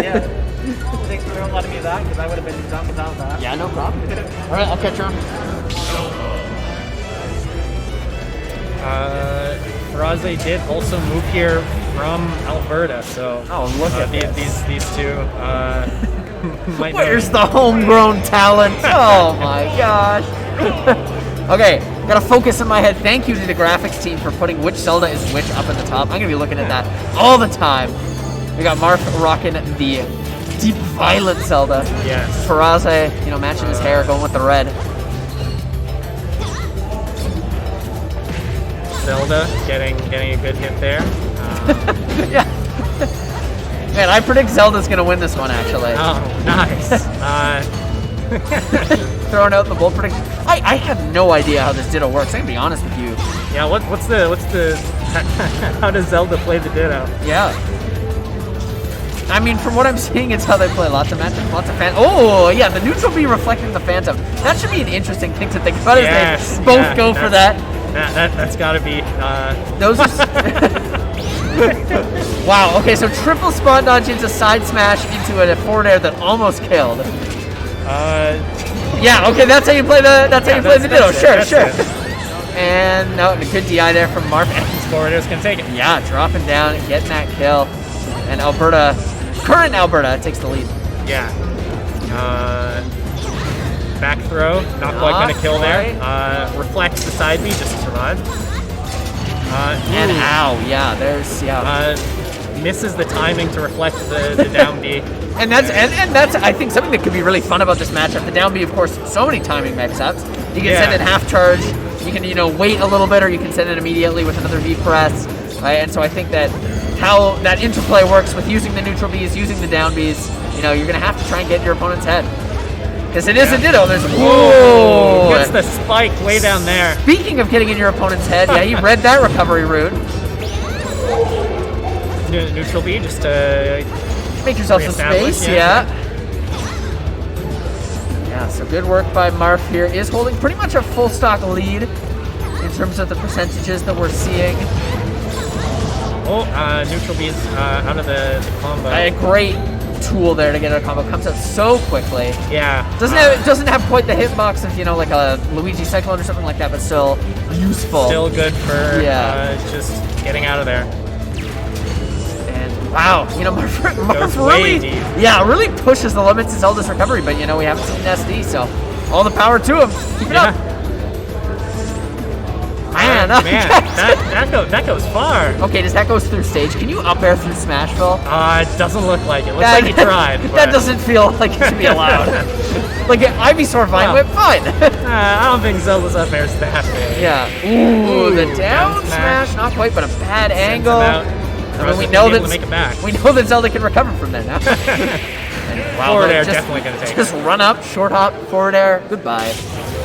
Yeah. Thanks for letting me that, because I would have been done without that. Yeah, no problem. All right, I'll catch her. Furaze did also move here from Alberta, so look at these two. Might Where's the homegrown talent? Oh my gosh. Okay, gotta focus in my head. Thank you to the graphics team for putting which Zelda is which up at the top. I'm gonna be looking at that all the time. We got Marf rocking the deep violet Zelda. Yes. Furaze, matching his hair, going with the red. Zelda getting a good hit there. Yeah. Man, I predict Zelda's gonna win this one actually. Oh, nice. Throwing out the bold prediction. I have no idea how this Ditto works. I'm gonna be honest with you. Yeah. What's the how does Zelda play the Ditto? Yeah. I mean, from what I'm seeing, it's how they play. Lots of matches, lots of Phantom. Oh, yeah, the neutral B reflecting the Phantom. That should be an interesting thing to think about. Yes, they both go for that. That's got to be. Those are. Wow. Okay, so triple spot dodge into side smash into a forward air that almost killed. Yeah. Okay, that's how you play the. That's how you play the Ditto. Sure. And no, a good DI there from Marf. Forward air's gonna take it. Yeah, dropping down and getting that kill, and current Alberta takes the lead. Yeah. Back throw, not quite going to kill there. Reflects the side B just to survive. And ow, yeah, misses the timing to reflect the down B. And that's I think something that could be really fun about this matchup. The down B, of course, so many timing mix-ups. You can send it half charge. You can wait a little bit, or you can send it immediately with another V press. Right? And so I think that how that interplay works with using the neutral Bs, using the down Bs, you're gonna have to try and get your opponent's head. Because it is a Ditto. There's whoa! Gets the spike way down there. Speaking of getting in your opponent's head, yeah, he read that recovery route. Neutral B, just to make yourself some space. Yeah. So good work by Marf here. Is holding pretty much a full stock lead in terms of the percentages that we're seeing. Neutral B is out of the combo. A great tool there to get a combo. Comes out so quickly. Yeah. Doesn't have quite the hitbox of like a Luigi Cyclone or something like that, but still useful. Still good for just getting out of there. And wow, Marf really pushes the limits of Zelda's recovery, but we haven't seen SD, so all the power to him. Keep it up. Man, that goes far. Okay, does that go through stage? Can you up air through Smashville? It doesn't look like it. Looks like he tried. That doesn't feel like it should be allowed. Like Ivysaur Vine Whip, fine. I don't think Zelda's up air's that big. Yeah. Ooh, the down smash, not quite, but a bad angle. We know that Zelda can recover from that now. Forward air definitely gonna take. Just run up, short hop, forward air, goodbye,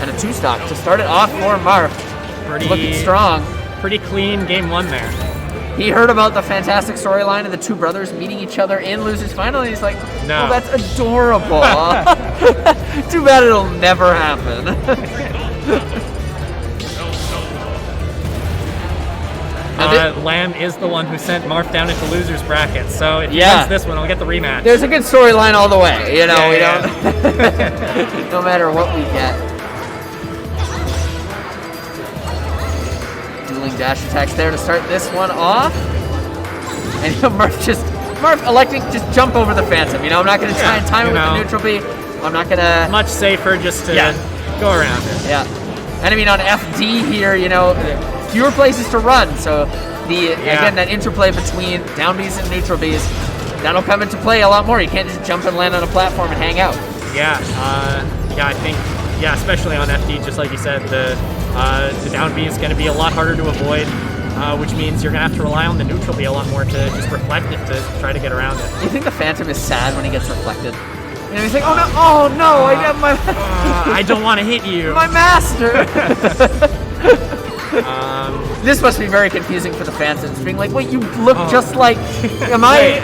and a 2-stock to start it off for Marf. Looking strong. Pretty clean game one there. He heard about the fantastic storyline of the two brothers meeting each other in Losers Final, and he's like, no. Oh, that's adorable. Too bad it'll never happen. Lamb is the one who sent Marf down into Losers bracket, so if he wins this one, I'll get the rematch. There's a good storyline all the way, we don't... no matter what we get. Dash attacks there to start this one off. And Marf electing just jump over the Phantom. I'm not going to try and time it with the neutral B. I'm not going to... Much safer just to go around it. Yeah. And I mean, on FD here, fewer places to run. So, again, that interplay between down Bs and neutral Bs, that'll come into play a lot more. You can't just jump and land on a platform and hang out. Yeah. I think, especially on FD, just like you said, the down B is going to be a lot harder to avoid, which means you're going to have to rely on the neutral B a lot more to just reflect it to try to get around it. Do you think the Phantom is sad when he gets reflected? He's like, oh no, I got my... I don't want to hit you. My master! This must be very confusing for the Phantoms, being like, wait, you look just like... Am I...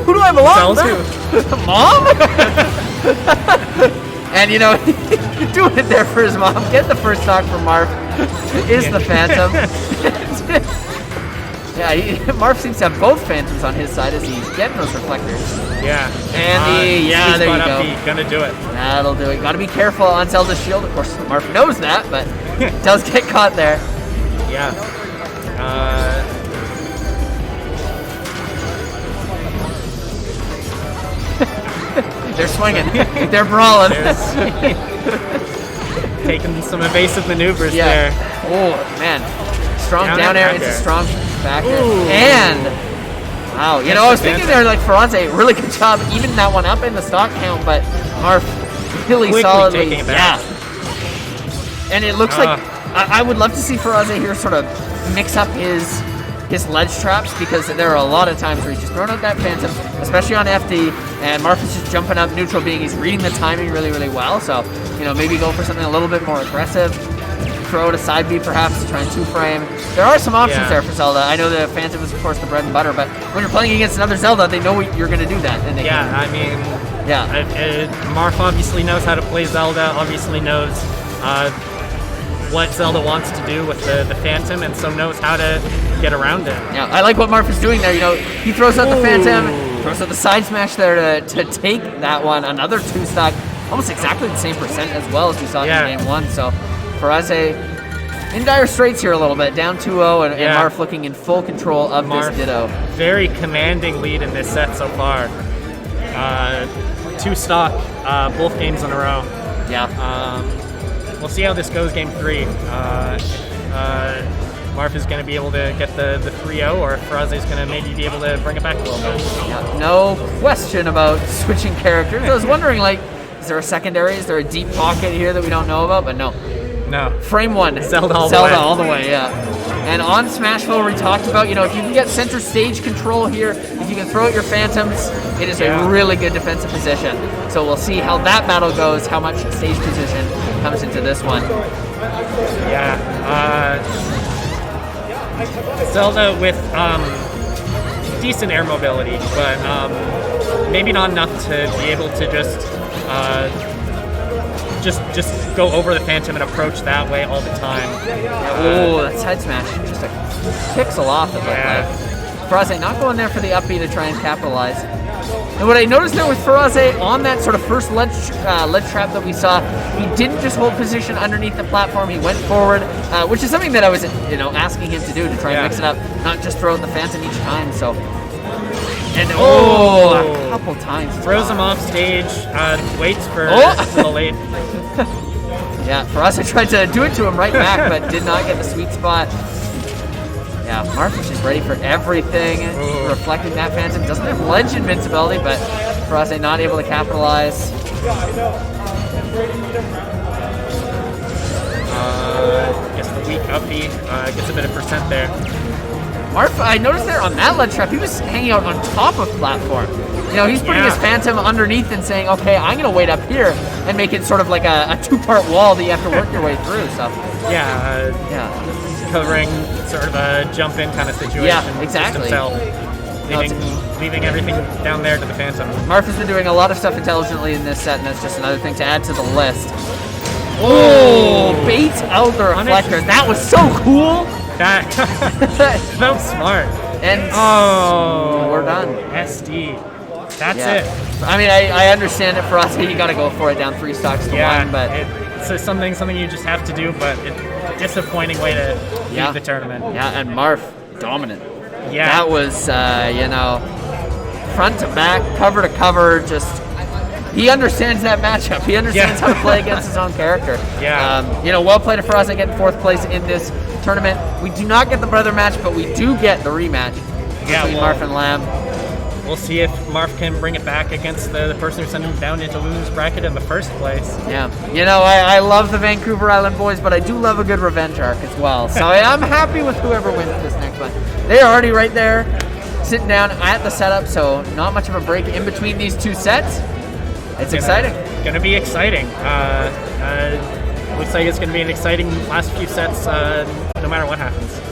Who do I belong to? Mom? And doing it there for his mom. Get the first stock from Marf is the Phantom. Yeah, Marf seems to have both Phantoms on his side as he's getting those reflectors. Yeah. And yeah, there you go. Gonna do it. That'll do it. Gotta be careful on Zelda's shield. Of course, Marf knows that, but does get caught there. Yeah. They're swinging. They're brawling. Taking some evasive maneuvers there. Oh, man. Strong down air into strong back air. And, wow. You know, I was thinking there, like, Furaze, really good job even that one up in the stock count, but Marf really solidly. Yeah. And it looks like I would love to see Furaze here sort of mix up his ledge traps, because there are a lot of times where he's just throwing out that Phantom, especially on FD, and Marf is just jumping up neutral being. He's reading the timing really, really well. So, you know, maybe go for something a little bit more aggressive. Throw out a side B perhaps to try and two-frame. There are some options there for Zelda. I know the Phantom is, of course, the bread and butter, but when you're playing against another Zelda, they know you're going to do that. And Marf obviously knows how to play Zelda, obviously knows what Zelda wants to do with the Phantom, and so knows how to get around it. Yeah, I like what Marf is doing there. You know, he throws out the Phantom, throws out the side smash there to take that one. Another two stock, almost exactly the same percent as well as we saw in game one. So Furaze in dire straits here a little bit, down 2-0, and Marf looking in full control of this Ditto. Very commanding lead in this set so far. Two stock, both games in a row. Yeah. We'll see how this goes game 3. Marf is going to be able to get the 3-0, or Furaze is going to maybe be able to bring it back a little bit. Yeah, no question about switching characters. I was wondering, like, is there a secondary? Is there a deep pocket here that we don't know about? But no. No. Frame one. Zelda all the way, yeah. And on Smashville, we talked about, you know, if you can get center stage control here, if you can throw out your Phantoms, it is a really good defensive position. So we'll see how that battle goes, how much stage position comes into this one. Yeah. Zelda with decent air mobility, but maybe not enough to be able to just go over the Phantom and approach that way all the time. Oh, that side smash just a pixel off of it. Furaze not going there for the up B to try and capitalize. And what I noticed there with Furaze on that sort of first ledge trap that we saw, he didn't just hold position underneath the platform. He went forward, which is something that I was, you know, asking him to do, to try and mix it up, not just throw out the Phantom each time. So, and a couple times throws him off stage, waits for the late. Yeah, Furaze tried to do it to him right back, but did not get the sweet spot. Yeah, Marf is just ready for everything. Reflecting that Phantom. Doesn't have ledge invincibility, but Furaze not able to capitalize. Gets the weak up B, gets a bit of percent there. Marf, I noticed there on that ledge trap, he was hanging out on top of platform. You know, he's putting his Phantom underneath and saying, okay, I'm going to wait up here and make it sort of like a two-part wall that you have to work your way through. So covering sort of a jump-in kind of situation. Yeah, exactly. Himself, leaving everything down there to the Phantom. Marf has been doing a lot of stuff intelligently in this set, and that's just another thing to add to the list. Oh, bait out the reflector. That was so cool. That was smart. And we're done. SD. That's it. I mean, I understand it for us. You got to go for it down 3 stocks to 1, but it's something you just have to do. But it's a disappointing way to leave the tournament. Yeah, and Marf dominant. Yeah, that was you know, front to back, cover to cover. Just he understands that matchup. He understands how to play against his own character. Yeah, you know, well played for us. I get 4th place in this tournament. We do not get the brother match, but we do get the rematch between Marf and Lamb. We'll see if Marf can bring it back against the person who sent him down into Luna's bracket in the first place. Yeah, you know, I love the Vancouver Island boys, but I do love a good revenge arc as well. So I'm happy with whoever wins this next one. They're already right there, sitting down at the setup, so not much of a break in between these 2 sets. It's exciting. Gonna be exciting. Looks like it's gonna be an exciting last few sets, no matter what happens.